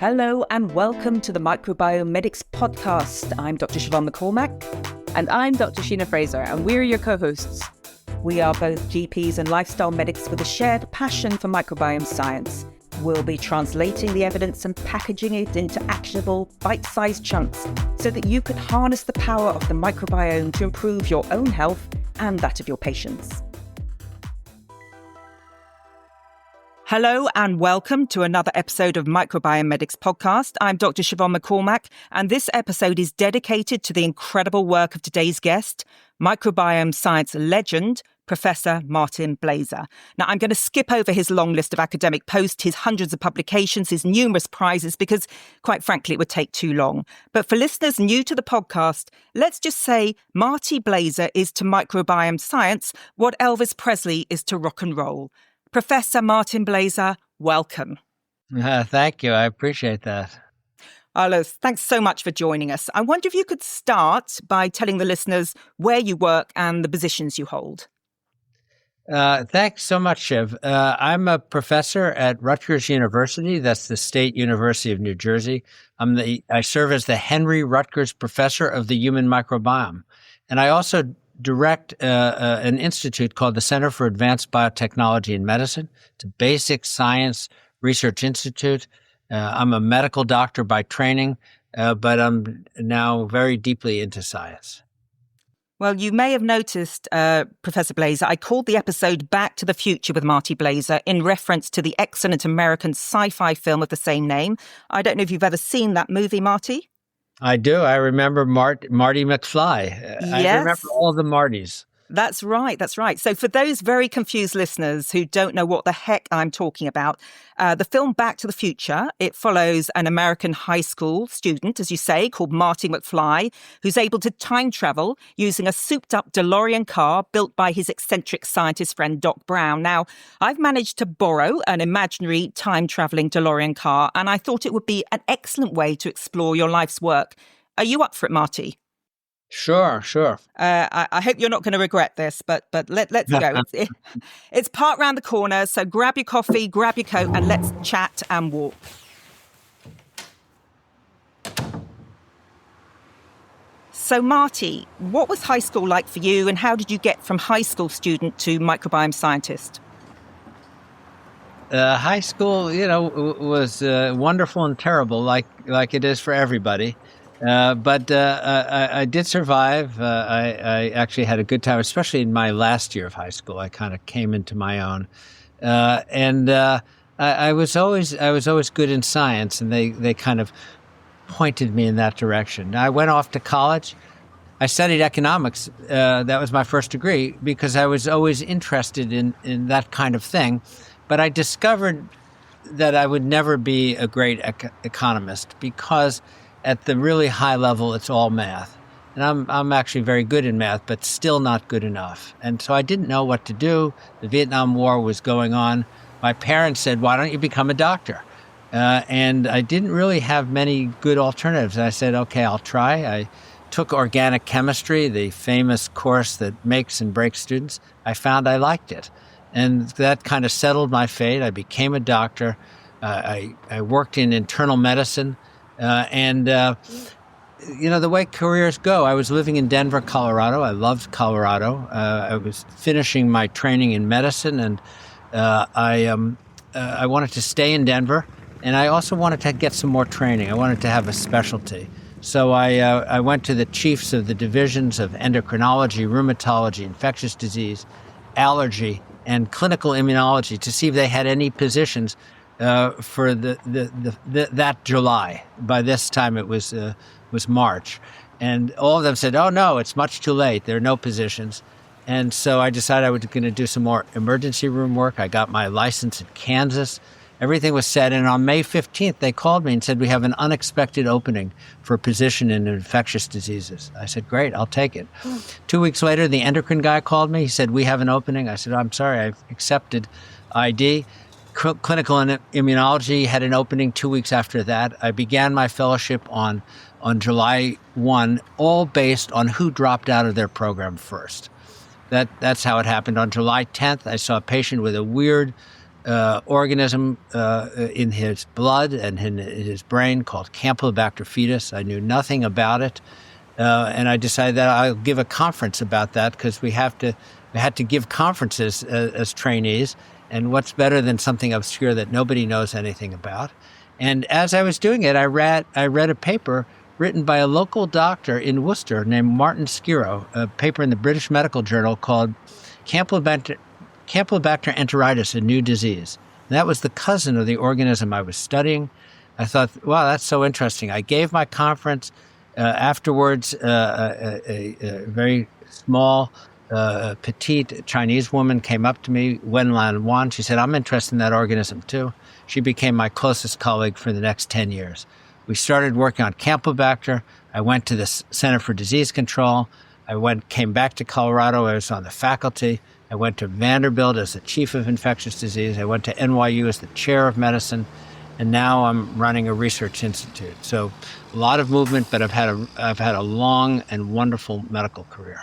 Hello and welcome to the Microbiome Medics podcast. I'm Dr. Siobhan McCormack. And I'm Dr. Sheena Fraser, and we're your co-hosts. We are both GPs and lifestyle medics with a shared passion for microbiome science. We'll be translating the evidence and packaging it into actionable, bite-sized chunks so that you can harness the power of the microbiome to improve your own health and that of your patients. Hello and welcome to another episode of Microbiome Medics podcast. I'm Dr. Siobhan McCormack, and this episode is dedicated to the incredible work of today's guest, microbiome science legend, Professor Martin Blaser. Now, I'm going to skip over his long list of academic posts, his hundreds of publications, his numerous prizes, because, quite frankly, it would take too long. But for listeners new to the podcast, let's just say Marty Blaser is to microbiome science what Elvis Presley is to rock and roll. Professor Martin Blaser, welcome. Thank you. I appreciate that. Carlos, thanks so much for joining us. I wonder if you could start by telling the listeners where you work and the positions you hold. Thanks so much, Shiv. I'm a professor at Rutgers University. That's the State University of New Jersey. I serve as the Henry Rutgers Professor of the Human Microbiome. And I also direct an institute called the Center for Advanced Biotechnology in Medicine. It's a basic science research institute. I'm a medical doctor by training, but I'm now very deeply into science. Well, you may have noticed, Professor Blaser, I called the episode Back to the Future with Marty Blaser in reference to the excellent American sci-fi film of the same name. I don't know if you've ever seen that movie, Marty. I do. I remember Marty McFly. Yes. I remember all the Martys. That's right. That's right. So for those very confused listeners who don't know what the heck I'm talking about, the film Back to the Future, it follows an American high school student, as you say, called Marty McFly, who's able to time travel using a souped-up DeLorean car built by his eccentric scientist friend Doc Brown. Now, I've managed to borrow an imaginary time-traveling DeLorean car, and I thought it would be an excellent way to explore your life's work. Are you up for it, Marty? Sure. I hope you're not going to regret this, but let's go. It's parked round the corner, so grab your coffee, grab your coat, and let's chat and walk. So, Marty, what was high school like for you, and how did you get from high school student to microbiome scientist? High school, was wonderful and terrible, like it is for everybody. But I did survive. I actually had a good time, especially in my last year of high school. I kind of came into my own, and I was always good in science, and they kind of pointed me in that direction. I went off to college. I studied economics. That was my first degree because I was always interested in that kind of thing. But I discovered that I would never be a great economist because at the really high level, it's all math. And I'm actually very good in math, but still not good enough. And so I didn't know what to do. The Vietnam War was going on. My parents said, why don't you become a doctor? And I didn't really have many good alternatives. I said, okay, I'll try. I took organic chemistry, the famous course that makes and breaks students. I found I liked it. And that kind of settled my fate. I became a doctor. I worked in internal medicine. The way careers go, I was living in Denver, Colorado. I loved Colorado. I was finishing my training in medicine, and I wanted to stay in Denver, and I also wanted to get some more training. I wanted to have a specialty. So I went to the chiefs of the divisions of endocrinology, rheumatology, infectious disease, allergy, and clinical immunology to see if they had any positions for that July. By this time it was March, and all of them said, "Oh no, it's much too late. There are no positions." And so I decided I was going to do some more emergency room work. I got my license in Kansas. Everything was set, and on May 15th they called me and said, "We have an unexpected opening for a position in infectious diseases." I said, "Great, I'll take it." 2 weeks later, the endocrine guy called me. He said, "We have an opening." I said, "I'm sorry, I've accepted ID." Clinical immunology had an opening 2 weeks after that. I began my fellowship on July 1, all based on who dropped out of their program first. That's how it happened. On July 10th, I saw a patient with a weird organism in his blood and in his brain called Campylobacter fetus. I knew nothing about it. And I decided that I'll give a conference about that because we had to give conferences as trainees. And what's better than something obscure that nobody knows anything about? And as I was doing it, I read a paper written by a local doctor in Worcester named Martin Skiro, a paper in the British Medical Journal called Campylobacter enteritis, a new disease. And that was the cousin of the organism I was studying. I thought, wow, that's so interesting. I gave my conference. Afterwards, a very small, petite Chinese woman came up to me, Wen Lan Wan. She said, I'm interested in that organism too. She became my closest colleague for the next 10 years. We started working on Campylobacter. I went to the Center for Disease Control. Came back to Colorado. I was on the faculty. I went to Vanderbilt as the chief of infectious disease. I went to NYU as the chair of medicine. And now I'm running a research institute. So a lot of movement, but I've had a long and wonderful medical career.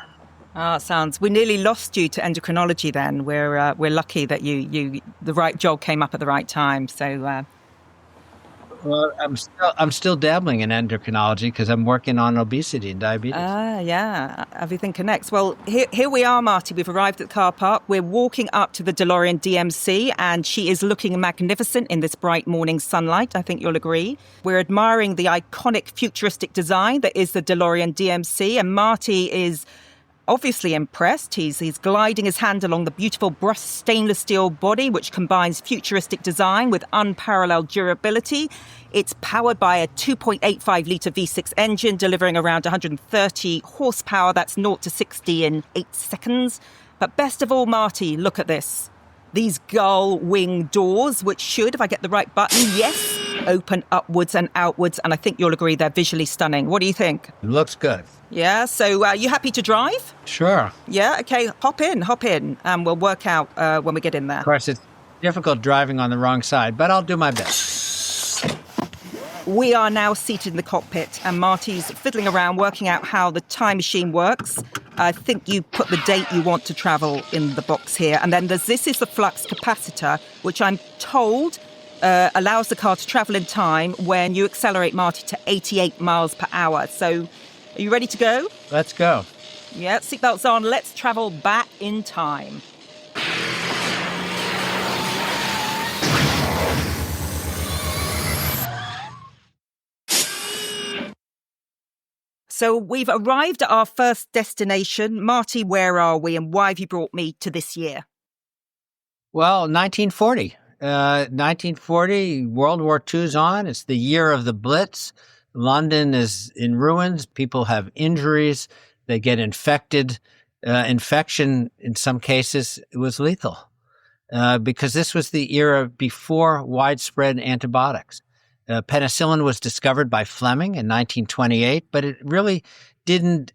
We nearly lost you to endocrinology then. We're lucky that the right job came up at the right time. So well, I'm still dabbling in endocrinology because I'm working on obesity and diabetes. Yeah, everything connects. Well, here we are, Marty. We've arrived at the car park. We're walking up to the DeLorean DMC, and she is looking magnificent in this bright morning sunlight. I think you'll agree. We're admiring the iconic futuristic design that is the DeLorean DMC, and Marty is obviously impressed. He's gliding his hand along the beautiful brushed stainless steel body, which combines futuristic design with unparalleled durability. It's powered by a 2.85-litre V6 engine, delivering around 130 horsepower. That's 0 to 60 in 8 seconds. But best of all, Marty, look at this. These gull wing doors, which should, if I get the right button, yes, open upwards and outwards. And I think you'll agree they're visually stunning. What do you think? It looks good. Yeah, so you happy to drive? Sure. Yeah, okay, hop in, and we'll work out when we get in there. Of course, it's difficult driving on the wrong side, but I'll do my best. We are now seated in the cockpit, and Marty's fiddling around working out how the time machine works. I think you put the date you want to travel in the box here, and then this is the flux capacitor, which I'm told allows the car to travel in time when you accelerate, Marty, to 88 miles per hour. So are you ready to go? Let's go. Yeah, seatbelts on. Let's travel back in time. So we've arrived at our first destination. Marty, where are we, and why have you brought me to this year? Well, 1940. 1940, World War II's on. It's the year of the Blitz. London is in ruins. People have injuries. They get infected. Infection, in some cases, was lethal because this was the era before widespread antibiotics. Penicillin was discovered by Fleming in 1928, but it really didn't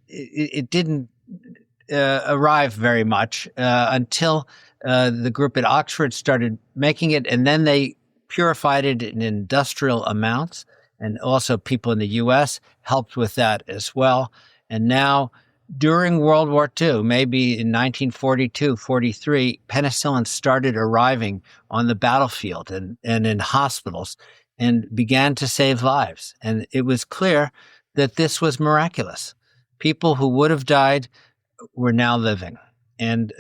arrive very much until the group at Oxford started making it, and then they purified it in industrial amounts. And also people in the U.S. helped with that as well. And now, during World War II, maybe in 1942, 43, penicillin started arriving on the battlefield and in hospitals and began to save lives. And it was clear that this was miraculous. People who would have died were now living. And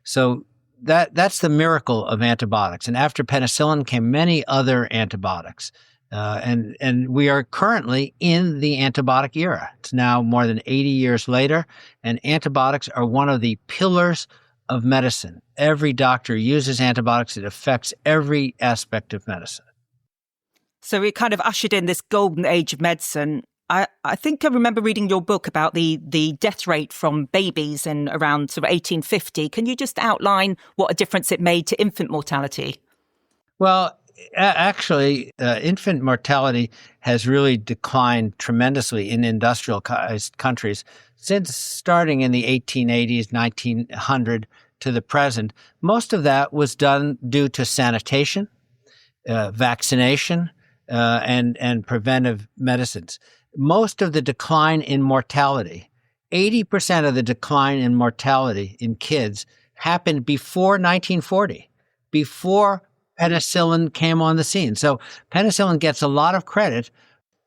so that's the miracle of antibiotics. And after penicillin came many other antibiotics. And we are currently in the antibiotic era. It's now more than 80 years later, and antibiotics are one of the pillars of medicine. Every doctor uses antibiotics. It affects every aspect of medicine. So we kind of ushered in this golden age of medicine. I think I remember reading your book about the death rate from babies in around sort of 1850. Can you just outline what a difference it made to infant mortality? Well, actually, infant mortality has really declined tremendously in industrialized countries since starting in the 1880s, 1900 to the present. Most of that was done due to sanitation, vaccination, and preventive medicines. Most of the decline in mortality, 80% of the decline in mortality in kids happened before 1940. before penicillin came on the scene. So penicillin gets a lot of credit,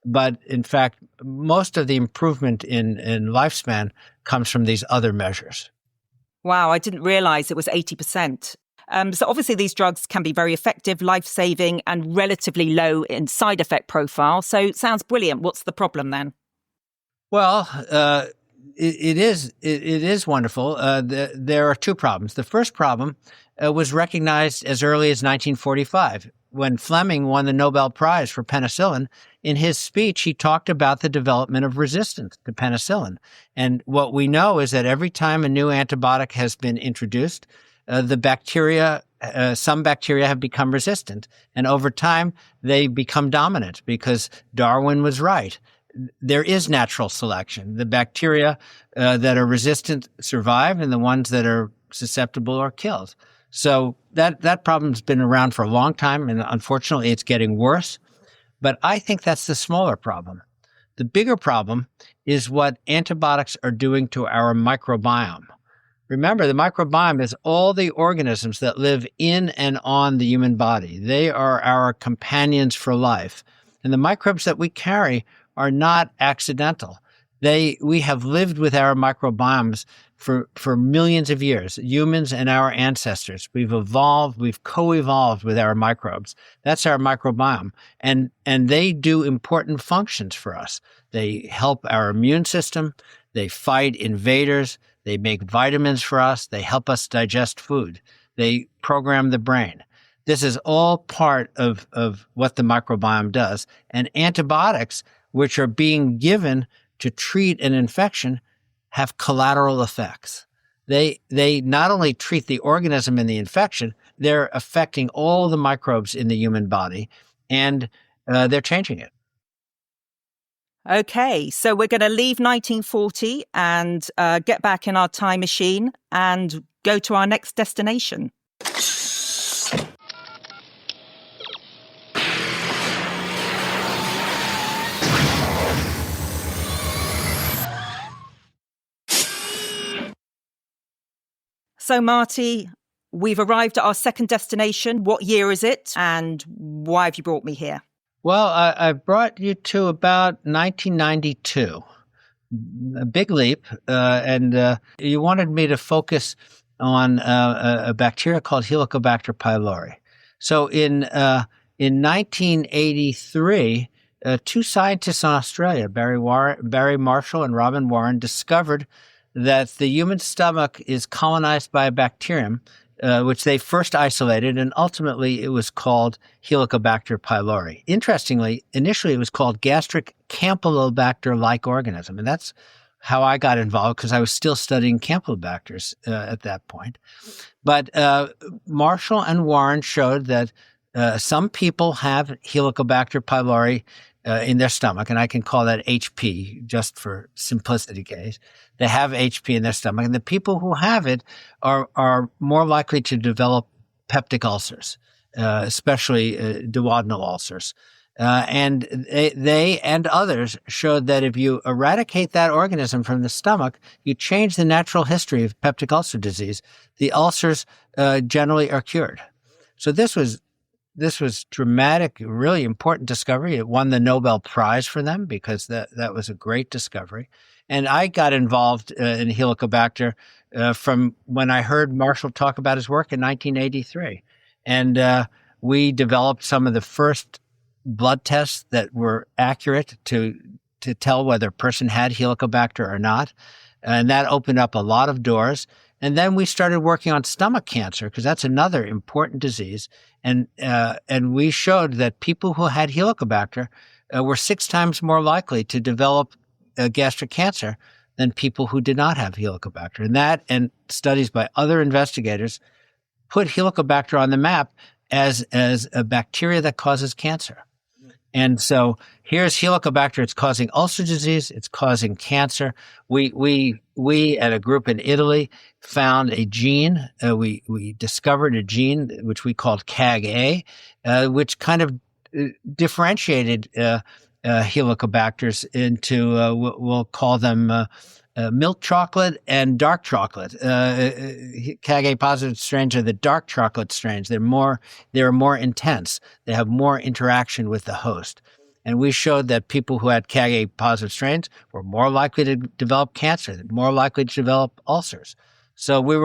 but in fact, most of the improvement in lifespan comes from these other measures. Wow, I didn't realize it was 80%. So obviously these drugs can be very effective, life-saving, and relatively low in side effect profile. So it sounds brilliant. What's the problem then? Well, it is wonderful. There are two problems. The first problem was recognized as early as 1945 when Fleming won the Nobel Prize for penicillin. In his speech, he talked about the development of resistance to penicillin. And what we know is that every time a new antibiotic has been introduced, the bacteria, some bacteria have become resistant. And over time, they become dominant because Darwin was right. There is natural selection. The bacteria that are resistant survive, and the ones that are susceptible are killed. So that problem's been around for a long time, and unfortunately, it's getting worse. But I think that's the smaller problem. The bigger problem is what antibiotics are doing to our microbiome. Remember, the microbiome is all the organisms that live in and on the human body. They are our companions for life. And the microbes that we carry are not accidental. We have lived with our microbiomes for millions of years, humans and our ancestors. We've co-evolved with our microbes. That's our microbiome. And they do important functions for us. They help our immune system. They fight invaders. They make vitamins for us. They help us digest food. They program the brain. This is all part of what the microbiome does. And antibiotics, which are being given to treat an infection, have collateral effects. They not only treat the organism in the infection, they're affecting all the microbes in the human body, and they're changing it. Okay, so we're going to leave 1940 and get back in our time machine and go to our next destination. So, Marty, we've arrived at our second destination. What year is it, and why have you brought me here? Well, I brought you to about 1992, a big leap, and you wanted me to focus on a bacteria called Helicobacter pylori. So in 1983, two scientists in Australia, Barry Marshall and Robin Warren, discovered that the human stomach is colonized by a bacterium, which they first isolated, and ultimately it was called Helicobacter pylori. Interestingly, initially it was called gastric Campylobacter-like organism, and that's how I got involved because I was still studying Campylobacters at that point. But Marshall and Warren showed that some people have Helicobacter pylori in their stomach, and I can call that HP just for simplicity's case. They have HP in their stomach, and the people who have it are more likely to develop peptic ulcers, especially duodenal ulcers. And they and others showed that if you eradicate that organism from the stomach, you change the natural history of peptic ulcer disease. The ulcers generally are cured. So this was dramatic, really important discovery. It won the Nobel Prize for them because that was a great discovery. And I got involved in Helicobacter from when I heard Marshall talk about his work in 1983. And we developed some of the first blood tests that were accurate to tell whether a person had Helicobacter or not. And that opened up a lot of doors. And then we started working on stomach cancer because that's another important disease. And we showed that people who had Helicobacter were 6 times more likely to develop gastric cancer than people who did not have Helicobacter. And that and studies by other investigators put Helicobacter on the map as a bacteria that causes cancer. And so here's Helicobacter. It's causing ulcer disease. It's causing cancer. We at a group in Italy found a gene. We discovered a gene which we called CAG-A, which kind of differentiated Helicobacters into we'll call them milk chocolate and dark chocolate. Kage-positive strains are the dark chocolate strains. They're more intense. They have more interaction with the host. And we showed that people who had Kage-positive strains were more likely to develop cancer, more likely to develop ulcers. So we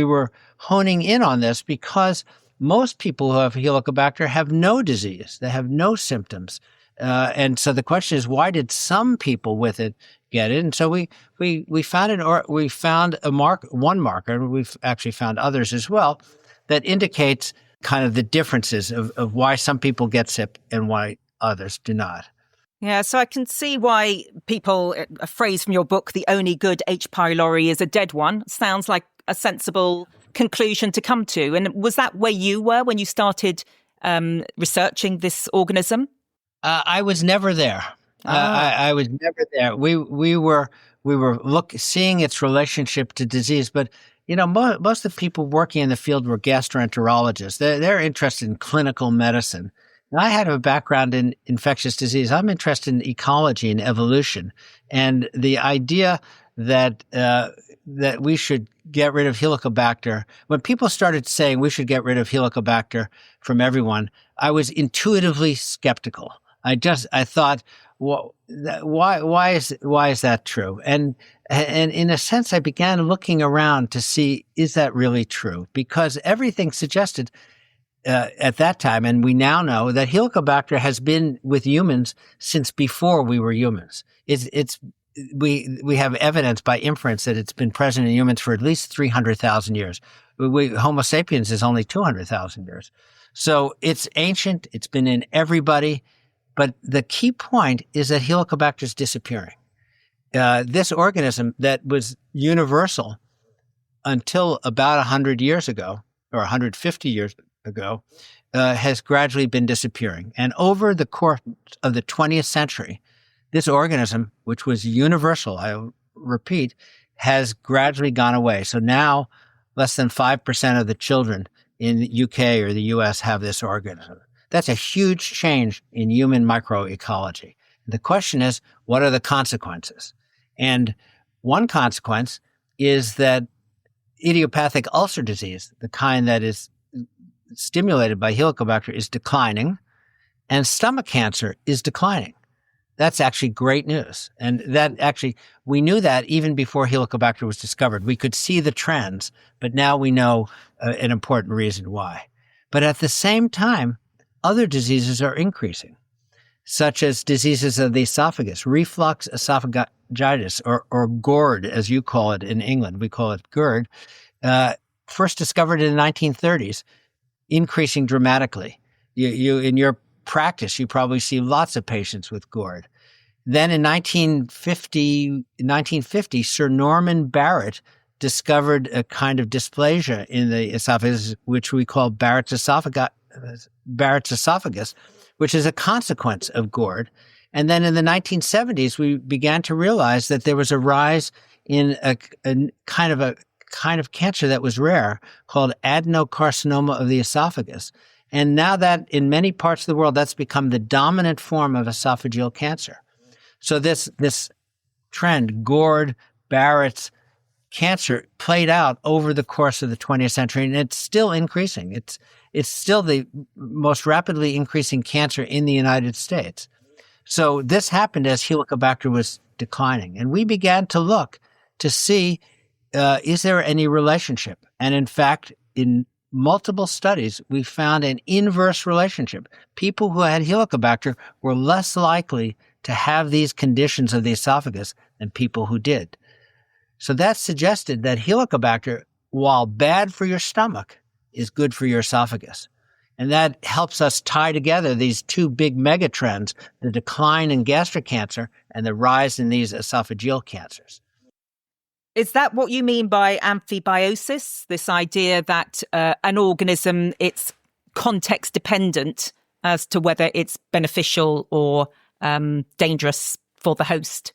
were honing in on this because most people who have Helicobacter have no disease. They have no symptoms. And so the question is, why did some people with it get it? And so we found one marker, and we've actually found others as well, that indicates kind of the differences of why some people get sick and why others do not. Yeah, so I can see why people, a phrase from your book, the only good H. pylori is a dead one, sounds like a sensible conclusion to come to. And was that where you were when you started researching this organism? I was never there. I was never there. We were seeing its relationship to disease, but most of the people working in the field were gastroenterologists. They're interested in clinical medicine. And I had a background in infectious disease. I'm interested in ecology and evolution, and the idea that we should get rid of Helicobacter. When people started saying we should get rid of Helicobacter from everyone, I was intuitively skeptical. I thought, well, why is that true? And in a sense, I began looking around to see, is that really true? Because everything suggested at that time, and we now know that Helicobacter has been with humans since before we were humans. We have evidence by inference that it's been present in humans for at least 300,000 years. Homo sapiens is only 200,000 years. So it's ancient. It's been in everybody. But the key point is that Helicobacter is disappearing. This organism that was universal until about 100 years ago, or 150 years ago, has gradually been disappearing. And over the course of the 20th century, this organism, which was universal, I repeat, has gradually gone away. So now less than 5% of the children in the UK or the US have this organism. That's a huge change in human microecology. The question is, what are the consequences? And one consequence is that idiopathic ulcer disease, the kind that is stimulated by Helicobacter, is declining, and stomach cancer is declining. That's actually great news. And we knew that even before Helicobacter was discovered. We could see the trends, but now we know an important reason why. But at the same time, other diseases are increasing, such as diseases of the esophagus, reflux esophagitis, or GORD, as you call it in England. We call it GERD, first discovered in the 1930s, increasing dramatically. You in your practice, you probably see lots of patients with GORD. Then in 1950, Sir Norman Barrett discovered a kind of dysplasia in the esophagus, which we call Barrett's esophagus, which is a consequence of GORD. And then in the 1970s, we began to realize that there was a rise in a kind of cancer that was rare called adenocarcinoma of the esophagus. And now that in many parts of the world, that's become the dominant form of esophageal cancer. So this trend, GORD, Barrett's cancer, played out over the course of the 20th century, and it's still increasing. It's still the most rapidly increasing cancer in the United States. So this happened as Helicobacter was declining. And we began to look to see, is there any relationship? And in fact, in multiple studies, we found an inverse relationship. People who had Helicobacter were less likely to have these conditions of the esophagus than people who did. So that suggested that Helicobacter, while bad for your stomach, is good for your esophagus. And that helps us tie together these two big megatrends, the decline in gastric cancer and the rise in these esophageal cancers. Is that what you mean by amphibiosis? This idea that an organism, it's context dependent as to whether it's beneficial or dangerous for the host?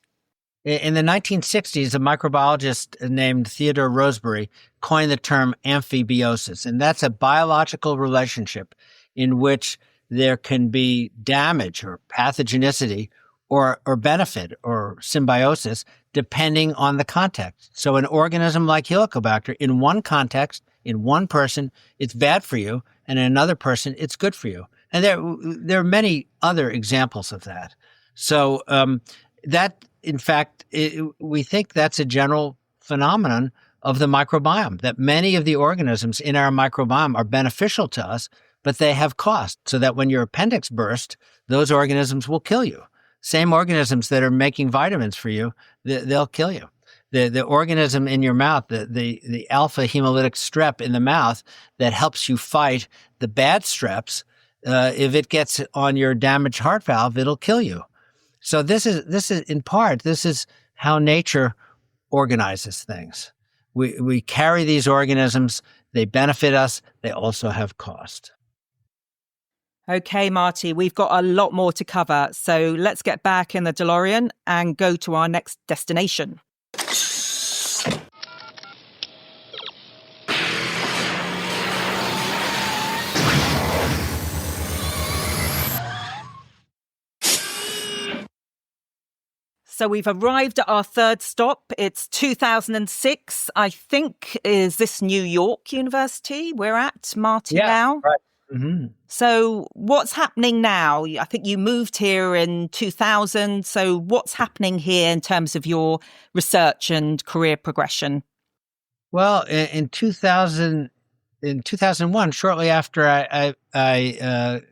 In the 1960s, a microbiologist named Theodore Rosebery coined the term amphibiosis, and that's a biological relationship in which there can be damage or pathogenicity or benefit or symbiosis depending on the context. So an organism like Helicobacter, in one context, in one person, it's bad for you, and in another person, it's good for you. And there are many other examples of that. So that, in fact, we think that's a general phenomenon of the microbiome, that many of the organisms in our microbiome are beneficial to us, but they have cost, so that when your appendix bursts, those organisms will kill you. Same organisms that are making vitamins for you, they'll kill you. The organism in your mouth, the alpha hemolytic strep in the mouth that helps you fight the bad streps, if it gets on your damaged heart valve, it'll kill you. So this is in part, this is how nature organizes things. We carry these organisms, they benefit us, they also have cost. Okay, Marty, we've got a lot more to cover, so let's get back in the DeLorean and go to our next destination. So we've arrived at our third stop. It's 2006, I think. Is this New York University we're at, Marty, now? Right. Mm-hmm. So what's happening now? I think you moved here in 2000. So what's happening here in terms of your research and career progression? Well, in 2001, shortly after I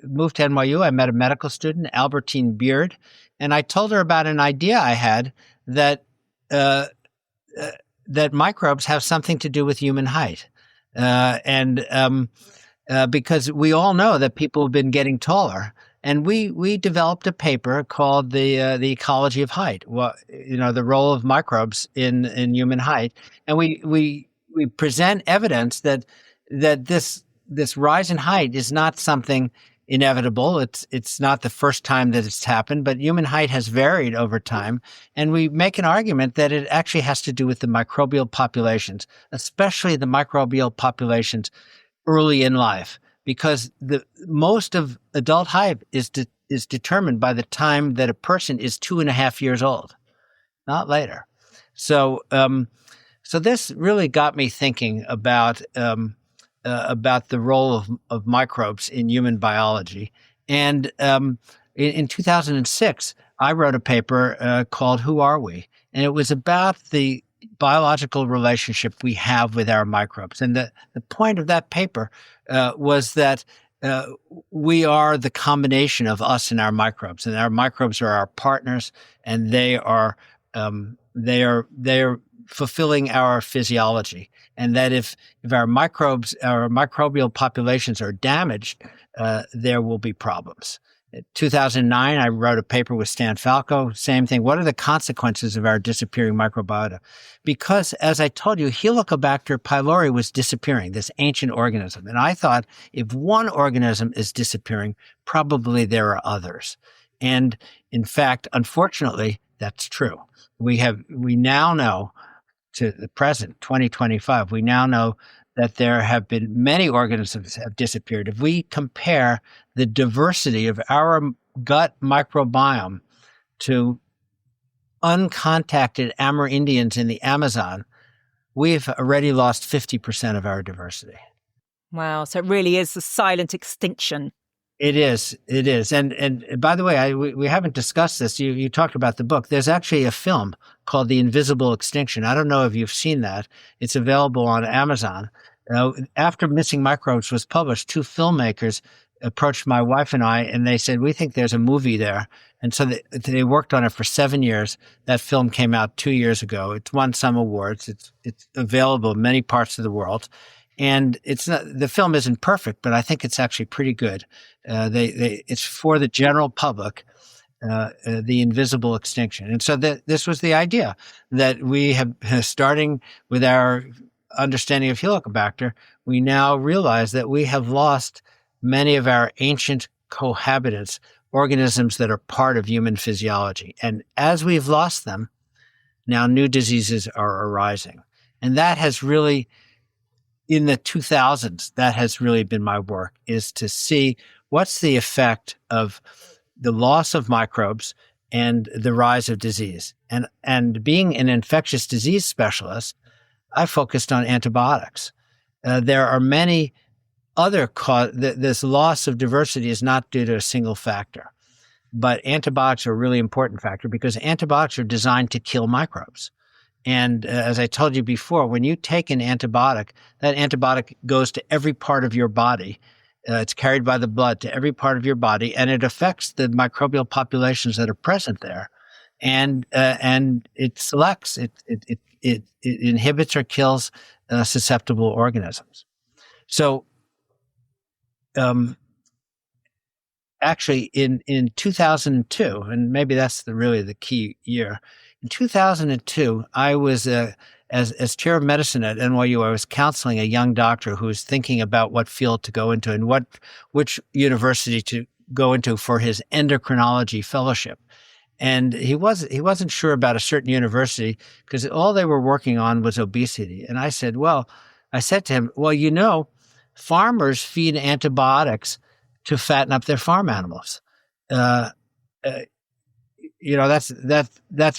moved to NYU, I met a medical student, Albertine Beard, and I told her about an idea I had that microbes have something to do with human height, because we all know that people have been getting taller, and we developed a paper called the ecology of height. Well, the role of microbes in human height, and we present evidence that this rise in height is not something inevitable. It's not the first time that it's happened, but human height has varied over time. And we make an argument that it actually has to do with the microbial populations, especially the microbial populations early in life, because most of adult height is determined by the time that a person is 2.5 years old, not later. So this really got me thinking about the role of microbes in human biology. And in 2006, I wrote a paper called "Who Are We?" And it was about the biological relationship we have with our microbes. And the point of that paper was that we are the combination of us and our microbes, and our microbes are our partners, and they are fulfilling our physiology. And that if our microbial populations are damaged, there will be problems. In 2009, I wrote a paper with Stan Falco, same thing. What are the consequences of our disappearing microbiota? Because, as I told you, Helicobacter pylori was disappearing, this ancient organism. And I thought, if one organism is disappearing, probably there are others. And in fact, unfortunately, that's true. We now know, to the present, 2025, we now know that there have been many organisms have disappeared. If we compare the diversity of our gut microbiome to uncontacted Amerindians in the Amazon, we've already lost 50% of our diversity. Wow. So it really is a silent extinction. It is. And by the way, we haven't discussed this. You talked about the book. There's actually a film called The Invisible Extinction. I don't know if you've seen that. It's available on Amazon. After Missing Microbes was published, two filmmakers approached my wife and I, and they said, we think there's a movie there. And so they worked on it for 7 years. That film came out 2 years ago. It's won some awards. It's available in many parts of the world. And the film isn't perfect, but I think it's actually pretty good. It's for the general public, The Invisible Extinction. And so this was the idea that we have, starting with our understanding of Helicobacter, we now realize that we have lost many of our ancient cohabitants, organisms that are part of human physiology. And as we've lost them, now new diseases are arising. And that has really, in the 2000s, that has really been my work, is to see what's the effect of the loss of microbes and the rise of disease. And being an infectious disease specialist, I focused on antibiotics. There are many other this loss of diversity is not due to a single factor, but antibiotics are a really important factor because antibiotics are designed to kill microbes. And as I told you before, when you take an antibiotic, that antibiotic goes to every part of your body. It's carried by the blood to every part of your body, and it affects the microbial populations that are present there. And it selects, it inhibits or kills susceptible organisms. So, actually, in 2002, and maybe that's really the key year. In 2002, I was as chair of medicine at NYU. I was counseling a young doctor who was thinking about what field to go into and which university to go into for his endocrinology fellowship. And he wasn't sure about a certain university because all they were working on was obesity. And I said to him, well, farmers feed antibiotics to fatten up their farm animals. That's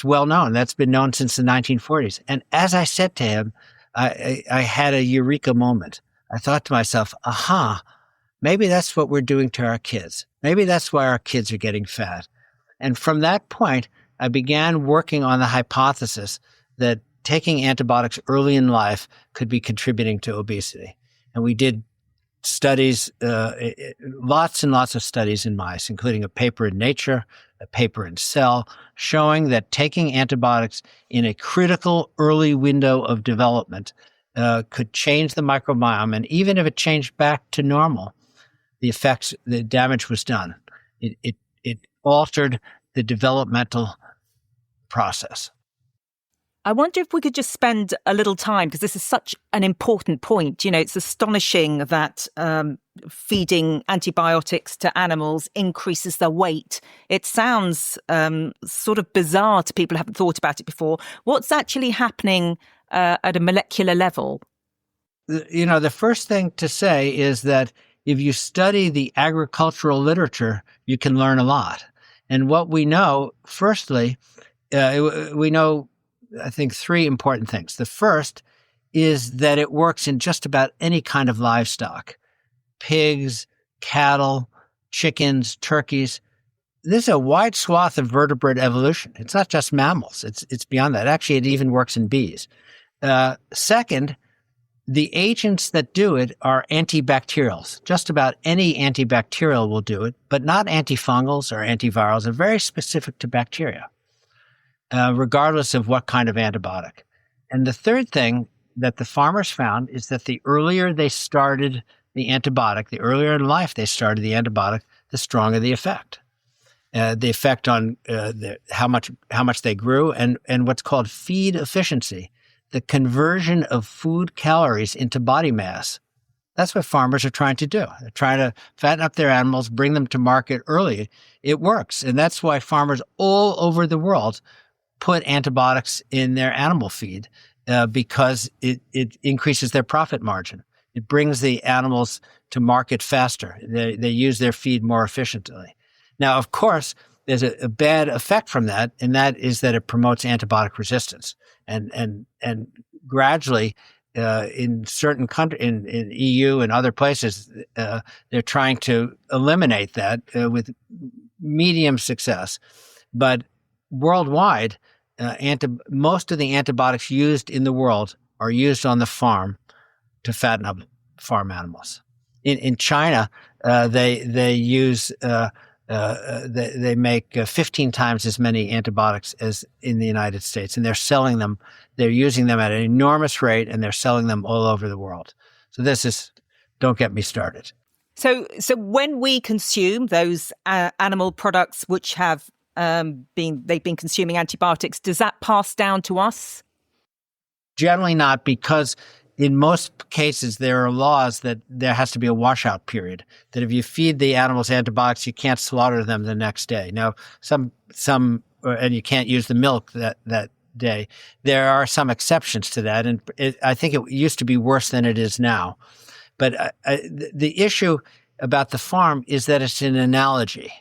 well known. That's been known since the 1940s. And as I said to him, I had a eureka moment. I thought to myself, maybe that's what we're doing to our kids. Maybe that's why our kids are getting fat. And from that point, I began working on the hypothesis that taking antibiotics early in life could be contributing to obesity. And we did studies, lots and lots of studies in mice, including a paper in Nature, a paper in Cell, showing that taking antibiotics in a critical early window of development could change the microbiome. And even if it changed back to normal, the damage was done. It altered the developmental process. I wonder if we could just spend a little time, because this is such an important point. It's astonishing that feeding antibiotics to animals increases their weight. It sounds sort of bizarre to people who haven't thought about it before. What's actually happening at a molecular level? The first thing to say is that if you study the agricultural literature, you can learn a lot. And what we know, firstly, we know, I think, three important things. The first is that it works in just about any kind of livestock: pigs, cattle, chickens, turkeys. There's a wide swath of vertebrate evolution. It's not just mammals. It's beyond that. Actually, it even works in bees. Second, the agents that do it are antibacterials. Just about any antibacterial will do it, but not antifungals or antivirals. They're very specific to bacteria, regardless of what kind of antibiotic. And the third thing that the farmers found is that the earlier they started the antibiotic, the earlier in life they started the antibiotic, the stronger the effect. The effect on how much they grew, and what's called feed efficiency, the conversion of food calories into body mass. That's what farmers are trying to do. They're trying to fatten up their animals, bring them to market early. It works, and that's why farmers all over the world put antibiotics in their animal feed, because it increases their profit margin. It brings the animals to market faster. They use their feed more efficiently. Now, of course, there's a bad effect from that, and that is that it promotes antibiotic resistance. And gradually, in certain countries, in EU and other places, they're trying to eliminate that with medium success. But worldwide, most of the antibiotics used in the world are used on the farm to fatten up farm animals. In China, they use they make 15 times as many antibiotics as in the United States, and they're selling them. They're using them at an enormous rate, and they're selling them all over the world. So this is, don't get me started. So when we consume those animal products which have they've been consuming antibiotics, does that pass down to us? Generally not, because in most cases, there are laws that there has to be a washout period, that if you feed the animals antibiotics, you can't slaughter them the next day. Now, and you can't use the milk that day. There are some exceptions to that, and I think it used to be worse than it is now. But the issue about the farm is that it's an analogy.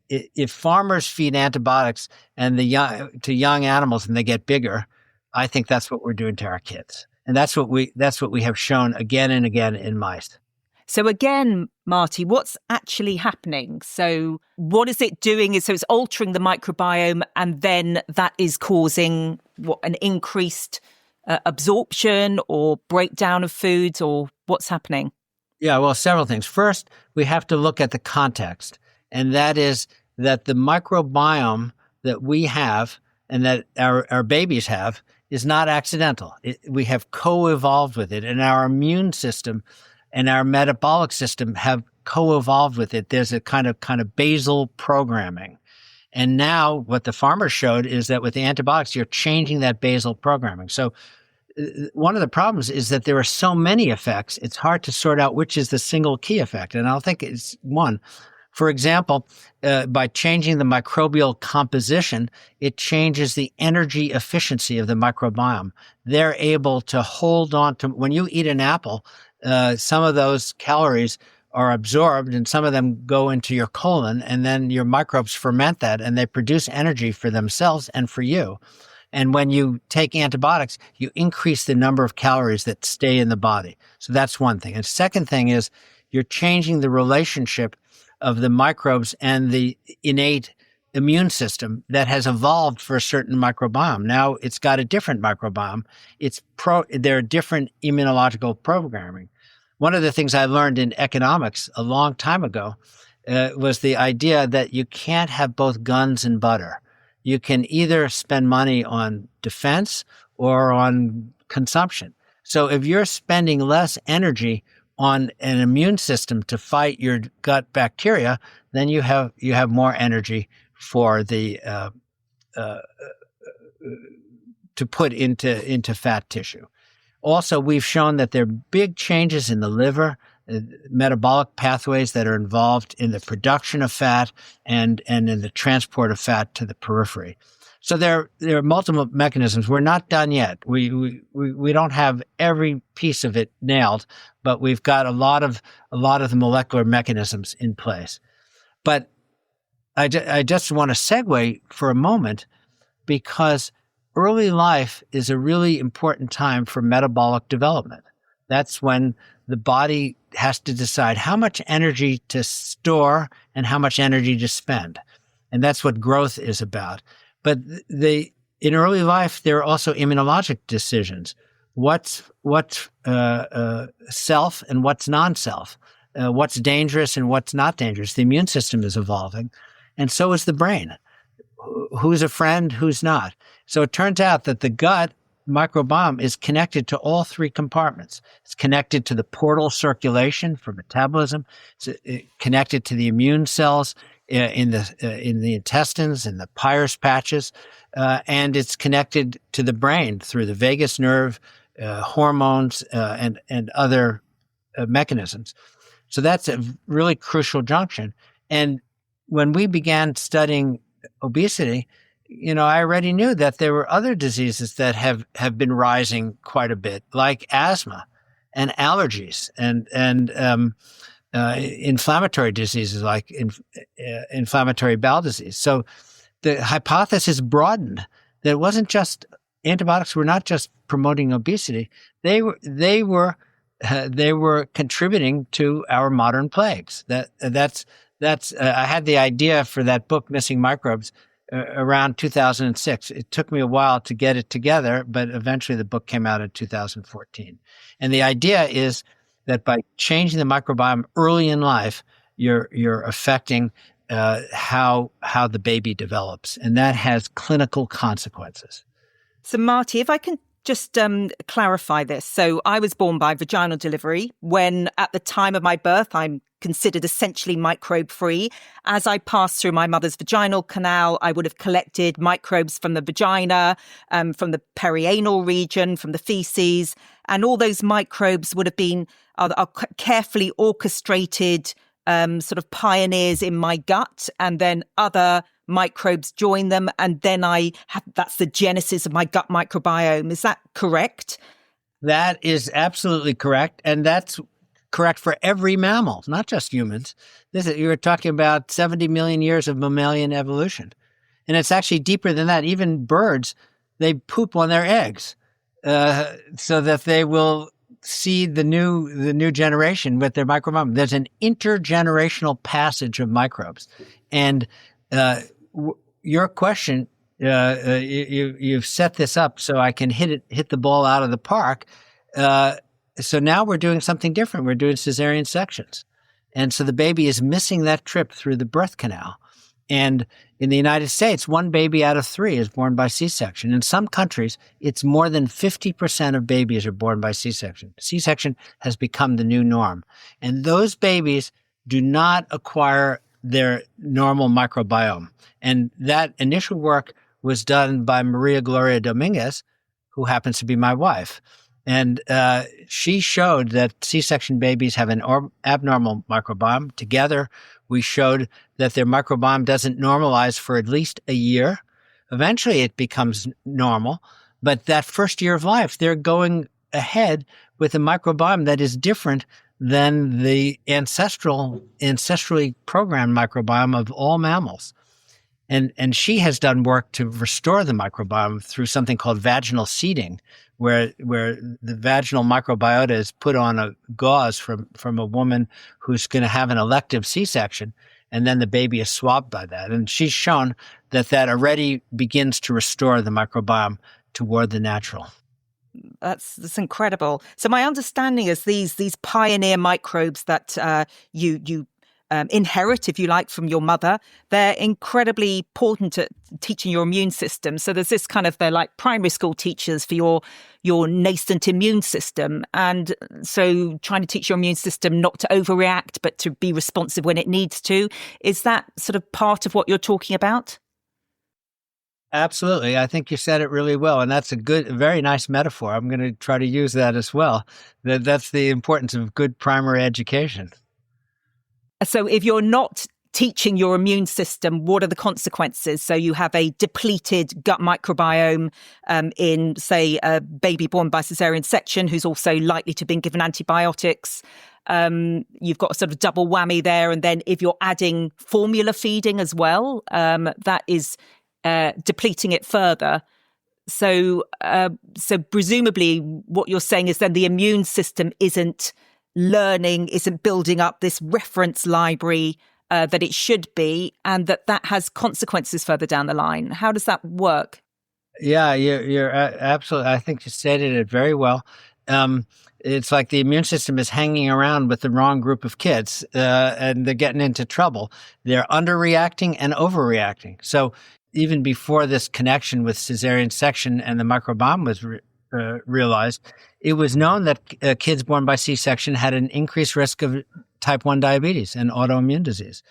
If farmers feed antibiotics to young animals and they get bigger, I think that's what we're doing to our kids. And that's what we have shown again and again in mice. So again, Marty, what's actually happening? So what is it doing? So it's altering the microbiome, and then that is causing an increased absorption or breakdown of foods, or what's happening? Yeah, well, several things. First, we have to look at the context, and that is that the microbiome that we have and that our babies have is not accidental. We have co-evolved with it, and our immune system and our metabolic system have co-evolved with it. There's a kind of basal programming. And now what the farmers showed is that with the antibiotics, you're changing that basal programming. So one of the problems is that there are so many effects, it's hard to sort out which is the single key effect. And I'll think it's one. For example, by changing the microbial composition, it changes the energy efficiency of the microbiome. They're able to hold on to, when you eat an apple, some of those calories are absorbed and some of them go into your colon, and then your microbes ferment that and they produce energy for themselves and for you. And when you take antibiotics, you increase the number of calories that stay in the body. So that's one thing. And second thing is you're changing the relationship of the microbes and the innate immune system that has evolved for a certain microbiome. Now it's got a different microbiome. There are different immunological programming. One of the things I learned in economics a long time ago was the idea that you can't have both guns and butter. You can either spend money on defense or on consumption. So if you're spending less energy on an immune system to fight your gut bacteria, then you have more energy for the to put into fat tissue. Also, we've shown that there are big changes in the liver, metabolic pathways that are involved in the production of fat and in the transport of fat to the periphery. So there are multiple mechanisms. We're not done yet. We don't have every piece of it nailed, but we've got a lot of the molecular mechanisms in place. But I just want to segue for a moment, because early life is a really important time for metabolic development. That's when the body has to decide how much energy to store and how much energy to spend. And that's what growth is about. But in early life, there are also immunologic decisions. What's self and what's non-self? What's dangerous and what's not dangerous? The immune system is evolving, and so is the brain. Who's a friend, who's not? So it turns out that the gut microbiome is connected to all three compartments. It's connected to the portal circulation for metabolism. It's connected to the immune cells in the intestines, in the Peyer's patches, and it's connected to the brain through the vagus nerve, hormones, and other mechanisms. So that's a really crucial junction. And when we began studying obesity, I already knew that there were other diseases that have been rising quite a bit, like asthma and allergies and inflammatory diseases like inflammatory bowel disease. So the hypothesis broadened that it wasn't just antibiotics were not just promoting obesity; they were contributing to our modern plagues. That's I had the idea for that book, Missing Microbes, around 2006. It took me a while to get it together, but eventually the book came out in 2014. And the idea is that by changing the microbiome early in life, you're affecting how the baby develops, and that has clinical consequences. So, Marty, if I can just clarify this. So I was born by vaginal delivery, when at the time of my birth, I'm considered essentially microbe-free. As I passed through my mother's vaginal canal, I would have collected microbes from the vagina, from the perianal region, from the feces, and all those microbes would have been are carefully orchestrated sort of pioneers in my gut, and then other microbes join them, and then that's the genesis of my gut microbiome. Is that correct? That is absolutely correct, and that's correct for every mammal, not just humans. You were talking about 70 million years of mammalian evolution. And it's actually deeper than that. Even birds, they poop on their eggs so that they will seed the new generation with their microbiome. There's an intergenerational passage of microbes. And your question, you've set this up so I can hit the ball out of the park. So now we're doing something different. We're doing cesarean sections. And so the baby is missing that trip through the birth canal. And in the United States, 1 baby out of 3 is born by C-section. In some countries, it's more than 50% of babies are born by C-section. C-section has become the new norm. And those babies do not acquire their normal microbiome. And that initial work was done by Maria Gloria Dominguez, who happens to be my wife. And she showed that C-section babies have an abnormal microbiome. Together, we showed that their microbiome doesn't normalize for at least a year. Eventually, it becomes normal. But that first year of life, they're going ahead with a microbiome that is different than the ancestrally programmed microbiome of all mammals. And she has done work to restore the microbiome through something called vaginal seeding, where the vaginal microbiota is put on a gauze from a woman who's going to have an elective C-section, and then the baby is swabbed by that. And she's shown that already begins to restore the microbiome toward the natural. That's incredible. So my understanding is these pioneer microbes that you inherit, if you like, from your mother, they're incredibly important at teaching your immune system. So there's this kind of, they're like primary school teachers for your nascent immune system. And so trying to teach your immune system not to overreact, but to be responsive when it needs to. Is that sort of part of what you're talking about? Absolutely. I think you said it really well. And that's a very nice metaphor. I'm going to try to use that as well. That's the importance of good primary education. So if you're not teaching your immune system, what are the consequences? So you have a depleted gut microbiome in, say, a baby born by cesarean section who's also likely to have been given antibiotics. You've got a sort of double whammy there. And then if you're adding formula feeding as well, that is depleting it further. So presumably what you're saying is then the immune system isn't building up this reference library that it should be, and that has consequences further down the line. How does that work? Yeah, you're absolutely. I think you stated it very well. It's like the immune system is hanging around with the wrong group of kids, and they're getting into trouble. They're underreacting and overreacting. So even before this connection with cesarean section and the microbiome was realized, it was known that kids born by C-section had an increased risk of type 1 diabetes and autoimmune disease,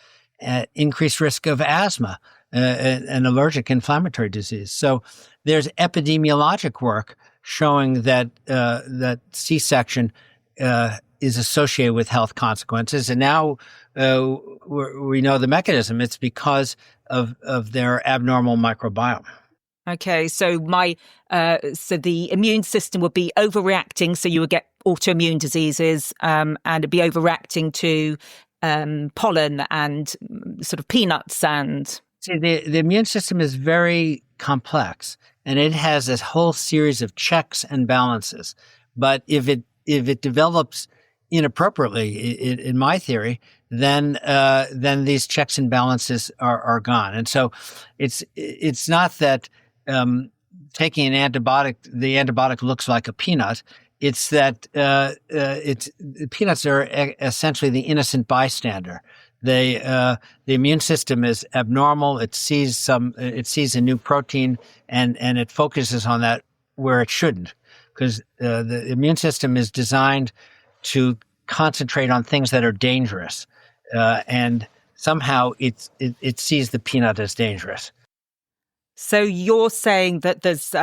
increased risk of asthma, and allergic inflammatory disease. So there's epidemiologic work showing that C-section is associated with health consequences. And now we know the mechanism. It's because of their abnormal microbiome. Okay, so so the immune system would be overreacting, so you would get autoimmune diseases, and it'd be overreacting to pollen and sort of peanuts and. See, the immune system is very complex, and it has this whole series of checks and balances. But if it develops inappropriately, in my theory, then these checks and balances are gone. And so it's not that taking an antibiotic, the antibiotic looks like a peanut. It's that peanuts are essentially the innocent bystander. The immune system is abnormal. It sees a new protein and it focuses on that where it shouldn't, because the immune system is designed to concentrate on things that are dangerous, and somehow it sees the peanut as dangerous. So you're saying that there's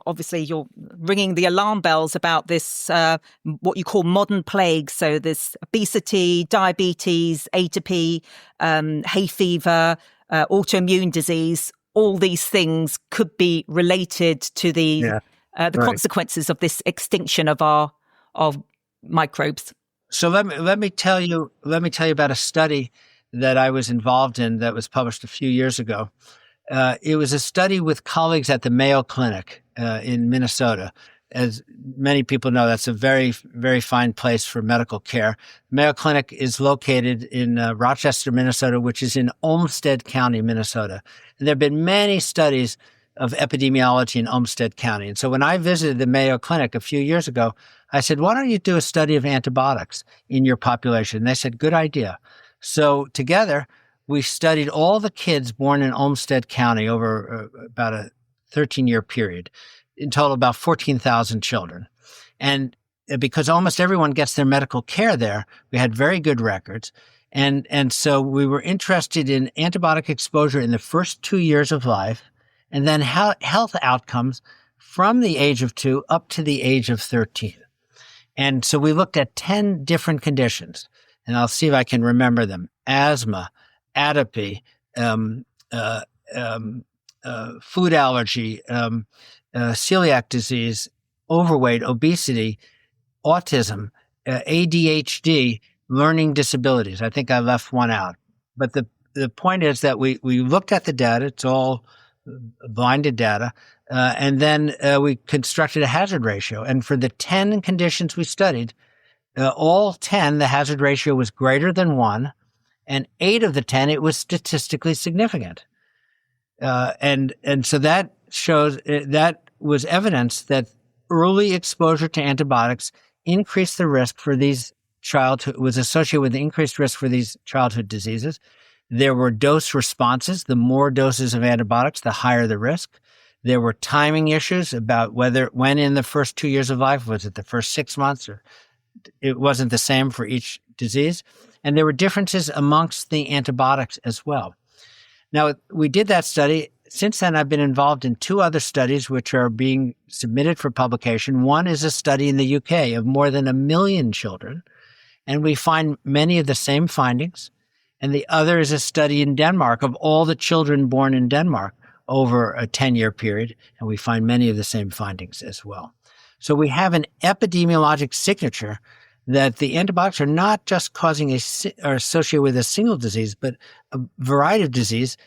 obviously you're ringing the alarm bells about this what you call modern plague. So there's obesity, diabetes, atopy, hay fever, autoimmune disease. All these things could be related to the consequences of this extinction of our microbes. So let me tell you about a study that I was involved in that was published a few years ago. It was a study with colleagues at the Mayo Clinic in Minnesota. As many people know, that's a very, very fine place for medical care. Mayo Clinic is located in Rochester, Minnesota, which is in Olmsted County, Minnesota. And there have been many studies of epidemiology in Olmsted County. And so when I visited the Mayo Clinic a few years ago, I said, why don't you do a study of antibiotics in your population? And they said, good idea. So together, we studied all the kids born in Olmsted County over about a 13-year period. In total, about 14,000 children. And because almost everyone gets their medical care there, we had very good records. And so we were interested in antibiotic exposure in the first 2 years of life, and then health outcomes from the age of 2 up to the age of 13. And so we looked at 10 different conditions, and I'll see if I can remember them. Asthma, atopy, food allergy, celiac disease, overweight, obesity, autism, ADHD, learning disabilities. I think I left one out. But the point is that we looked at the data. It's all blinded data. And then we constructed a hazard ratio. And for the 10 conditions we studied, all 10, the hazard ratio was greater than 1. And 8 of the 10, it was statistically significant. And so that shows that was evidence that early exposure to antibiotics increased the risk for these was associated with the increased risk for these childhood diseases. There were dose responses. The more doses of antibiotics, the higher the risk. There were timing issues about when in the first 2 years of life, was it the first 6 months, or it wasn't the same for each disease. And there were differences amongst the antibiotics as well. Now, we did that study. Since then, I've been involved in 2 other studies which are being submitted for publication. One is a study in the UK of more than 1 million children, and we find many of the same findings. And the other is a study in Denmark of all the children born in Denmark over a 10-year period, and we find many of the same findings as well. So we have an epidemiologic signature that the antibiotics are not just causing or associated with a single disease, but a variety of disease,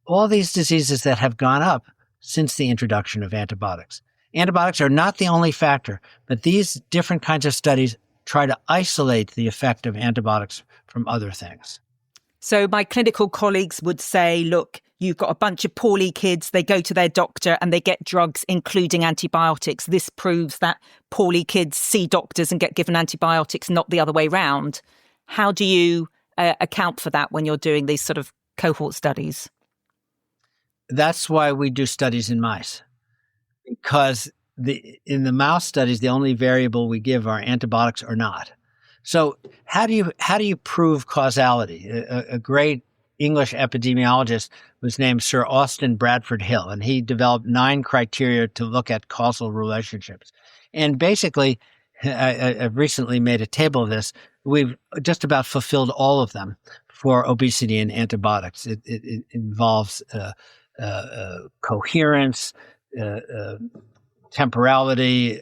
all these diseases that have gone up since the introduction of antibiotics. Antibiotics are not the only factor, but these different kinds of studies try to isolate the effect of antibiotics from other things. So my clinical colleagues would say, look, you've got a bunch of poorly kids, they go to their doctor and they get drugs, including antibiotics. This proves that poorly kids see doctors and get given antibiotics, not the other way round. How do you account for that when you're doing these sort of cohort studies? That's why we do studies in mice, because in the mouse studies, the only variable we give are antibiotics or not. So how do you prove causality? A great English epidemiologist was named Sir Austin Bradford Hill, and he developed 9 criteria to look at causal relationships. And basically, I've recently made a table of this. We've just about fulfilled all of them for obesity and antibiotics. It involves coherence, temporality,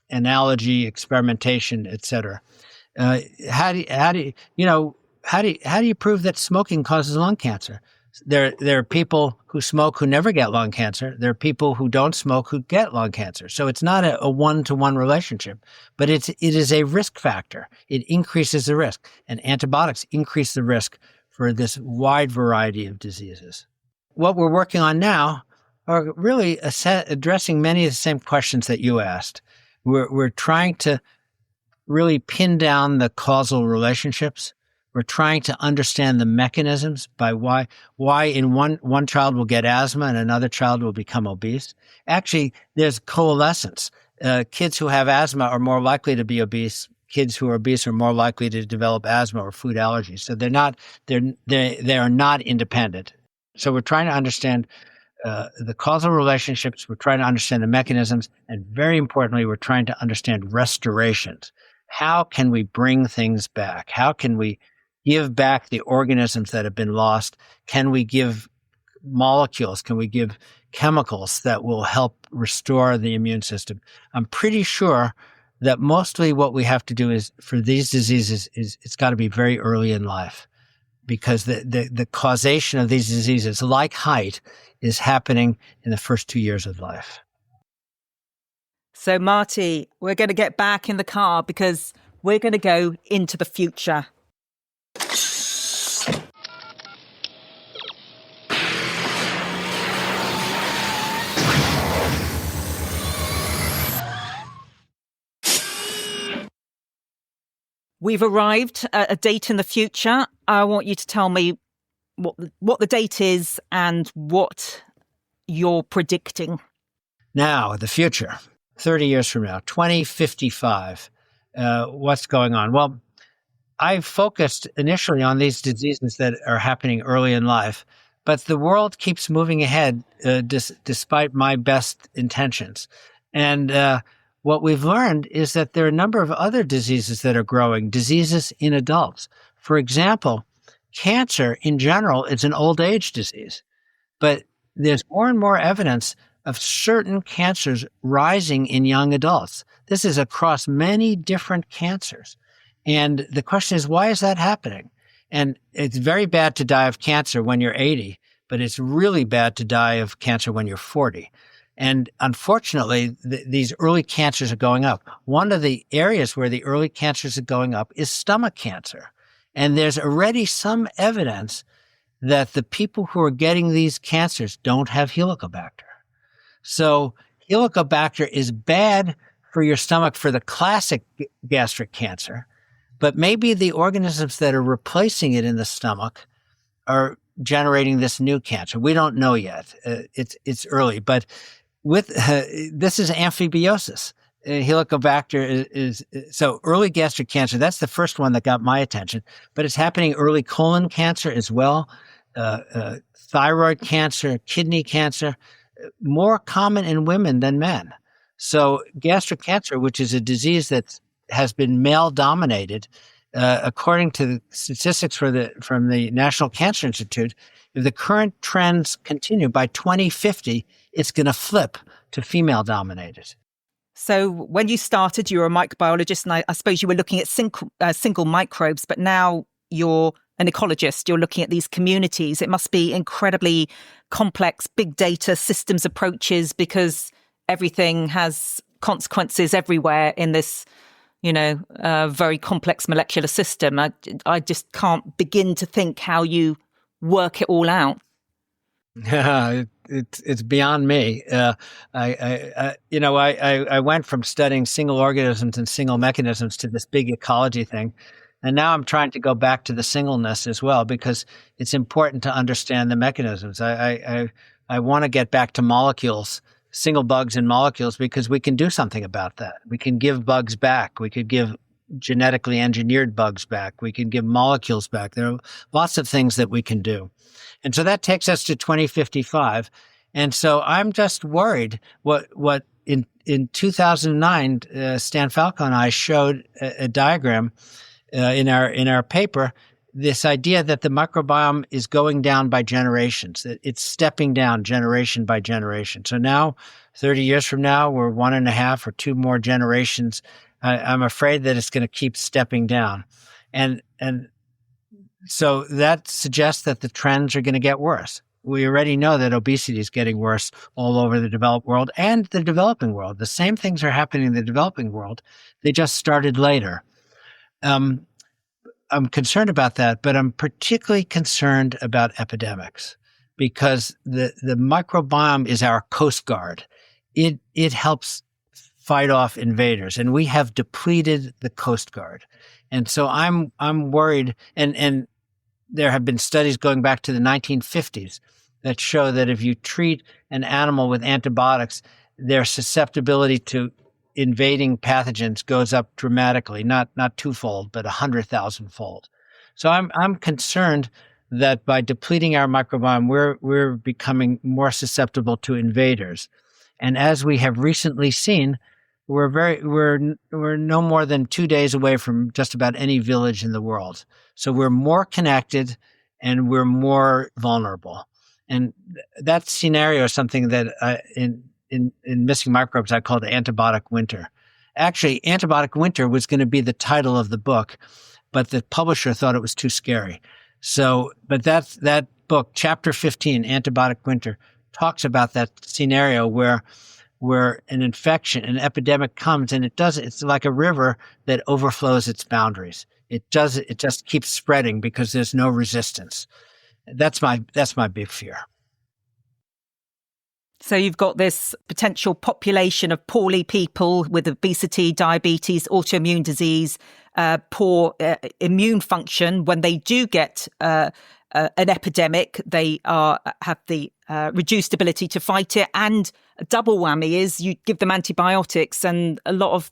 analogy, experimentation, etc. How do you prove that smoking causes lung cancer? There are people who smoke who never get lung cancer. There are people who don't smoke who get lung cancer. So it's not a one-to-one relationship, but it is a risk factor. It increases the risk, and antibiotics increase the risk for this wide variety of diseases. What we're working on now are really addressing many of the same questions that you asked. We're trying to really pin down the causal relationships. We're trying to understand the mechanisms by why in one child will get asthma and another child will become obese. Actually, there's coalescence. Kids who have asthma are more likely to be obese. Kids who are obese are more likely to develop asthma or food allergies. So they are not independent. So we're trying to understand the causal relationships. We're trying to understand the mechanisms, and very importantly, we're trying to understand restorations. How can we bring things back? How can we give back the organisms that have been lost? Can we give molecules? Can we give chemicals that will help restore the immune system? I'm pretty sure that mostly what we have to do is for these diseases is it's got to be very early in life, because the causation of these diseases, like height, is happening in the first 2 years of life. So, Marty, we're going to get back in the car because we're going to go into the future. We've arrived at a date in the future. I want you to tell me what the date is and what you're predicting. Now, the future, 30 years from now, 2055, what's going on? Well, I focused initially on these diseases that are happening early in life, but the world keeps moving ahead despite my best intentions. And what we've learned is that there are a number of other diseases that are growing, diseases in adults. For example, cancer in general is an old age disease, but there's more and more evidence of certain cancers rising in young adults. This is across many different cancers. And the question is, why is that happening? And it's very bad to die of cancer when you're 80, but it's really bad to die of cancer when you're 40. And unfortunately, these early cancers are going up. One of the areas where the early cancers are going up is stomach cancer. And there's already some evidence that the people who are getting these cancers don't have Helicobacter. So Helicobacter is bad for your stomach for the classic gastric cancer, but maybe the organisms that are replacing it in the stomach are generating this new cancer. We don't know yet. It's early, but with this is amphibiosis. Helicobacter is so early gastric cancer. That's the first one that got my attention, but it's happening early colon cancer as well, thyroid cancer, kidney cancer, more common in women than men. So gastric cancer, which is a disease that has been male dominated, according to the statistics from the National Cancer Institute, if the current trends continue, by 2050, it's going to flip to female dominated. So when you started, you were a microbiologist, and I suppose you were looking at single microbes, but now you're an ecologist. You're looking at these communities. It must be incredibly complex, big data systems approaches, because everything has consequences everywhere in this, very complex molecular system. I just can't begin to think how you work it all out. It's beyond me. I went from studying single organisms and single mechanisms to this big ecology thing. And now I'm trying to go back to the singleness as well, because it's important to understand the mechanisms. I want to get back to molecules, single bugs and molecules, because we can do something about that. We can give bugs back. We could give genetically engineered bugs back. We can give molecules back. There are lots of things that we can do. And so that takes us to 2055. And so I'm just worried what in 2009, Stan Falco and I showed a diagram in our paper, this idea that the microbiome is going down by generations, that it's stepping down generation by generation. So now, 30 years from now, we're 1.5 or 2 more generations. I'm afraid that it's going to keep stepping down. And so that suggests that the trends are going to get worse. We already know that obesity is getting worse all over the developed world and the developing world. The same things are happening in the developing world. They just started later. I'm concerned about that, but I'm particularly concerned about epidemics, because the microbiome is our coast guard. It helps fight off invaders, and we have depleted the coast guard. And so I'm worried, and there have been studies going back to the 1950s that show that if you treat an animal with antibiotics, their susceptibility to invading pathogens goes up dramatically, not twofold, but 100,000-fold. So I'm concerned that by depleting our microbiome, we're becoming more susceptible to invaders. And as we have recently seen, we're no more than 2 days away from just about any village in the world. So we're more connected and we're more vulnerable. And that scenario is something that in Missing Microbes, I call the antibiotic winter. Actually, Antibiotic Winter was going to be the title of the book, but the publisher thought it was too scary. So, but that book, chapter 15, Antibiotic Winter, talks about that scenario where an infection, an epidemic comes, and it's like a river that overflows its boundaries. It just keeps spreading because there's no resistance. That's my big fear. So you've got this potential population of poorly people with obesity, diabetes, autoimmune disease, poor immune function. When they do get an epidemic, they have the reduced ability to fight it. And a double whammy is you give them antibiotics, and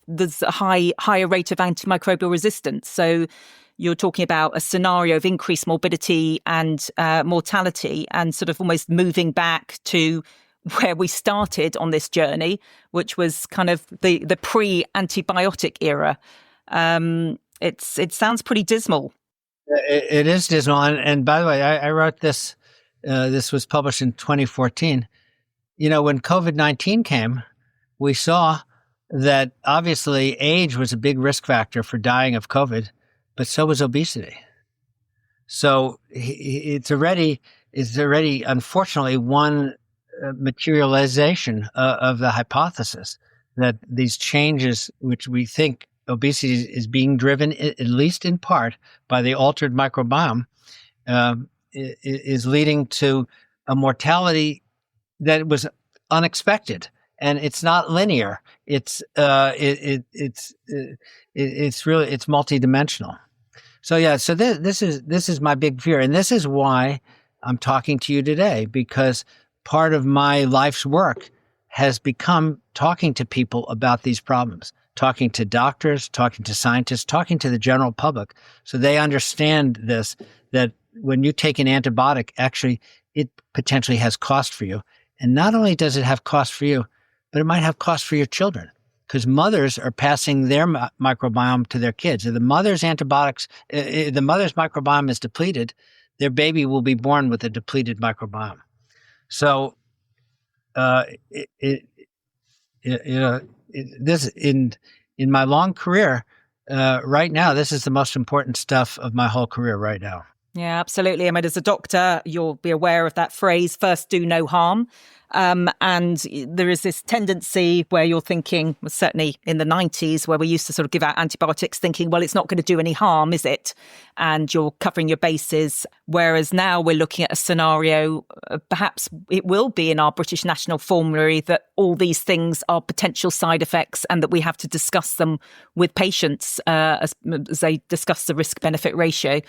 there's a higher rate of antimicrobial resistance. So you're talking about a scenario of increased morbidity and mortality, and sort of almost moving back to where we started on this journey, which was kind of the pre-antibiotic era. It sounds pretty dismal. It is dismal. And by the way, I wrote this. This was published in 2014. When COVID-19 came, we saw that obviously age was a big risk factor for dying of COVID, but so was obesity. So it's already unfortunately one materialization of the hypothesis that these changes, which we think obesity is being driven, at least in part, by the altered microbiome, is leading to a mortality that was unexpected, and it's not linear. It's multidimensional. So yeah, so this is my big fear, and this is why I'm talking to you today, because part of my life's work has become talking to people about these problems, talking to doctors, talking to scientists, talking to the general public, so they understand this, that when you take an antibiotic, actually, it potentially has cost for you. And not only does it have cost for you, but it might have cost for your children, because mothers are passing their microbiome to their kids. If the mother's microbiome is depleted, their baby will be born with a depleted microbiome. So, this in my long career, right now, this is the most important stuff of my whole career right now. Yeah, absolutely. I mean, as a doctor, you'll be aware of that phrase, first do no harm. And there is this tendency where you're thinking, well, certainly in the 90s, where we used to sort of give out antibiotics thinking, well, it's not going to do any harm, is it? And you're covering your bases. Whereas now we're looking at a scenario, perhaps it will be in our British National Formulary, that all these things are potential side effects and that we have to discuss them with patients as they discuss the risk-benefit ratio.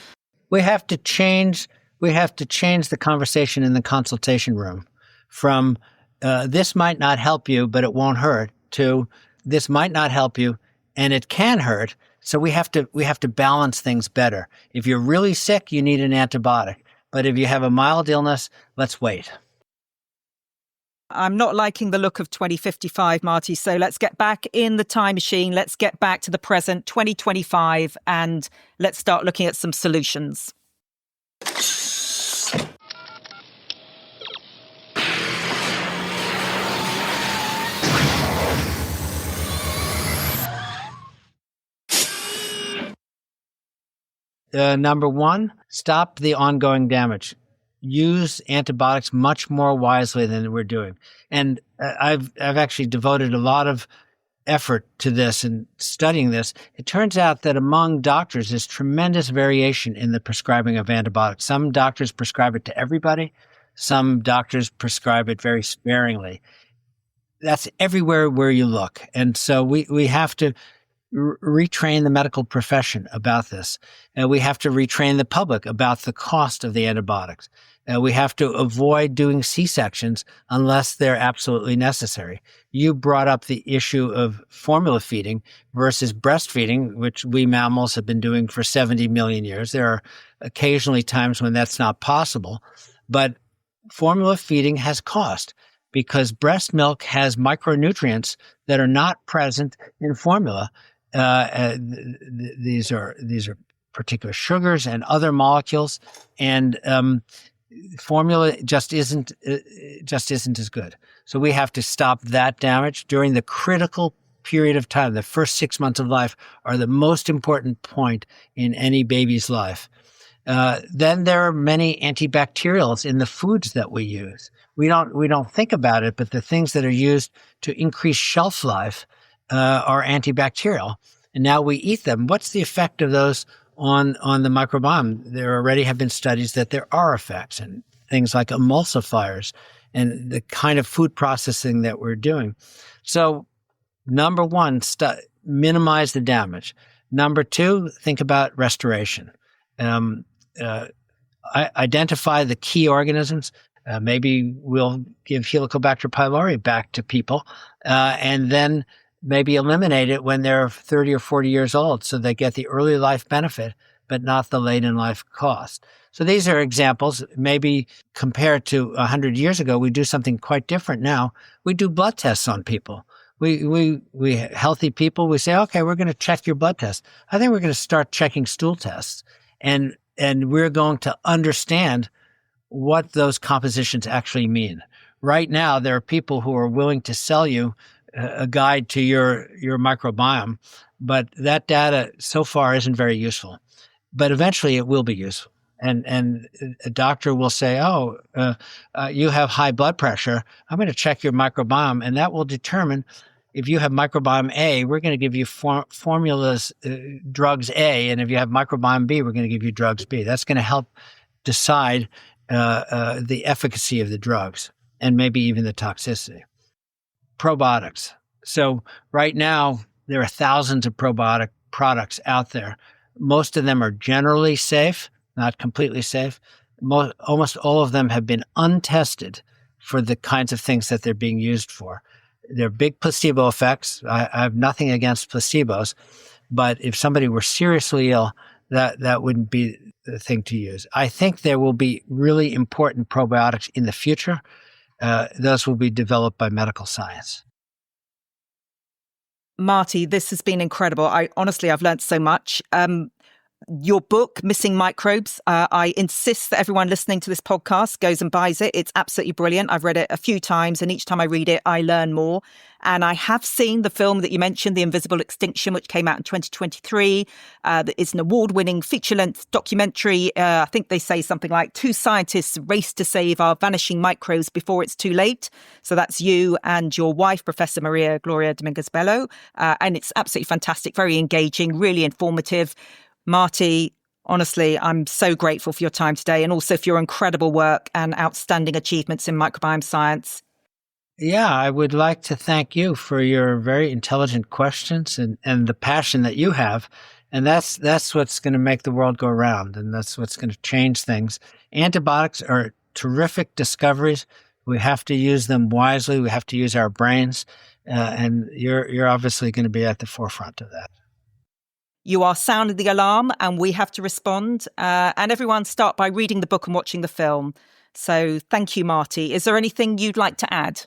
We have to change the conversation in the consultation room from this might not help you, but it won't hurt, to this might not help you and it can hurt. So we have to balance things better. If you're really sick, you need an antibiotic. But if you have a mild illness, let's wait. I'm not liking the look of 2055, Marty. So let's get back in the time machine. Let's get back to the present, 2025, and let's start looking at some solutions. Number one, stop the ongoing damage. Use antibiotics much more wisely than we're doing. And I've actually devoted a lot of effort to this and studying this. It turns out that among doctors, there's tremendous variation in the prescribing of antibiotics. Some doctors prescribe it to everybody. Some doctors prescribe it very sparingly. That's everywhere where you look. And so we have to retrain the medical profession about this. And we have to retrain the public about the cost of the antibiotics. We have to avoid doing C-sections unless they're absolutely necessary. You brought up the issue of formula feeding versus breastfeeding, which we mammals have been doing for 70 million years. There are occasionally times when that's not possible, but formula feeding has cost because breast milk has micronutrients that are not present in formula. These are particular sugars and other molecules, and formula just isn't as good. So we have to stop that damage during the critical period of time, the first 6 months of life, are the most important point in any baby's life. Then there are many antibacterials in the foods that we use. We don't think about it, but the things that are used to increase shelf life are antibacterial, and now we eat them. What's the effect of those on the microbiome? There already have been studies that there are effects, and things like emulsifiers and the kind of food processing that we're doing. So, number one, minimize the damage. Number two, think about restoration. Identify the key organisms. Maybe we'll give Helicobacter pylori back to people, and then maybe eliminate it when they're 30 or 40 years old, so they get the early life benefit, but not the late in life cost. So these are examples. Maybe compared to 100 years ago, we do something quite different now. We do blood tests on people. We healthy people, we say, okay, we're going to check your blood test. I think we're going to start checking stool tests, and we're going to understand what those compositions actually mean. Right now, there are people who are willing to sell you a guide to your microbiome, but that data so far isn't very useful. But eventually it will be useful. And a doctor will say, you have high blood pressure. I'm going to check your microbiome, and that will determine if you have microbiome A, we're going to give you formulas, drugs A, and if you have microbiome B, we're going to give you drugs B. That's going to help decide the efficacy of the drugs and maybe even the toxicity. Probiotics. So right now, there are thousands of probiotic products out there. Most of them are generally safe, not completely safe. Almost all of them have been untested for the kinds of things that they're being used for. There are big placebo effects. I have nothing against placebos, but if somebody were seriously ill, that wouldn't be the thing to use. I think there will be really important probiotics in the future. Those will be developed by medical science. Marty, this has been incredible. I've learned so much. Your book, Missing Microbes, I insist that everyone listening to this podcast goes and buys it. It's absolutely brilliant. I've read it a few times, and each time I read it, I learn more. And I have seen the film that you mentioned, The Invisible Extinction, which came out in 2023. It's an award-winning feature-length documentary. I think they say something like 2 scientists race to save our vanishing microbes before it's too late. So that's you and your wife, Professor Maria Gloria Dominguez-Bello. And it's absolutely fantastic, very engaging, really informative. Marty, honestly, I'm so grateful for your time today and also for your incredible work and outstanding achievements in microbiome science. Yeah, I would like to thank you for your very intelligent questions and the passion that you have. And that's what's going to make the world go round, and that's what's going to change things. Antibiotics are terrific discoveries. We have to use them wisely. We have to use our brains. And you're obviously going to be at the forefront of that. You are sounding the alarm, and we have to respond. And everyone start by reading the book and watching the film. So thank you, Marty. Is there anything you'd like to add?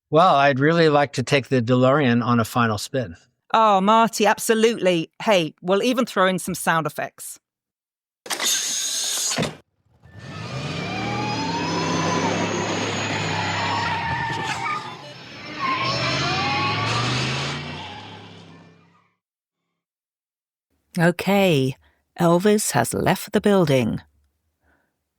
Well, I'd really like to take the DeLorean on a final spin. Oh, Marty, absolutely. Hey, we'll even throw in some sound effects. Okay, Elvis has left the building.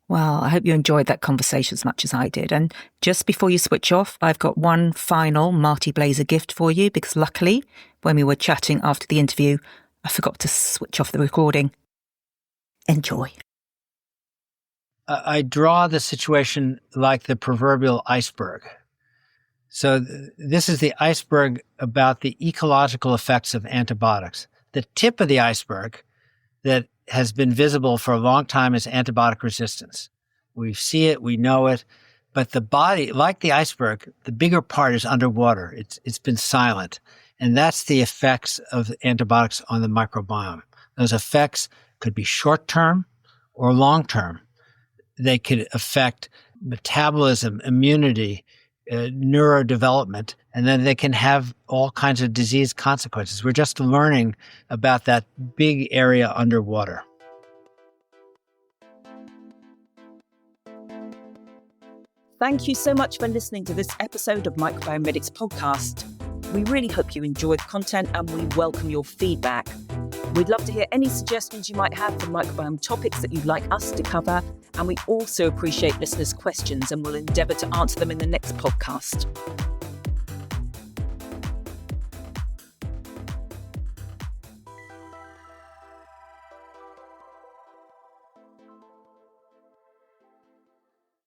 Well, I hope you enjoyed that conversation as much as I did. And just before you switch off, I've got one final Marty Blaser gift for you, because luckily, when we were chatting after the interview, I forgot to switch off the recording. Enjoy. I draw the situation like the proverbial iceberg. So this is the iceberg about the ecological effects of antibiotics. The tip of the iceberg that has been visible for a long time is antibiotic resistance. We see it, we know it, but the body, like the iceberg, the bigger part is underwater. It's been silent. And that's the effects of antibiotics on the microbiome. Those effects could be short-term or long-term. They could affect metabolism, immunity, neurodevelopment, and then they can have all kinds of disease consequences. We're just learning about that big area underwater. Thank you so much for listening to this episode of Microbiome Medics podcast. We really hope you enjoy the content and we welcome your feedback. We'd love to hear any suggestions you might have for microbiome topics that you'd like us to cover. And we also appreciate listeners' questions and will endeavour to answer them in the next podcast.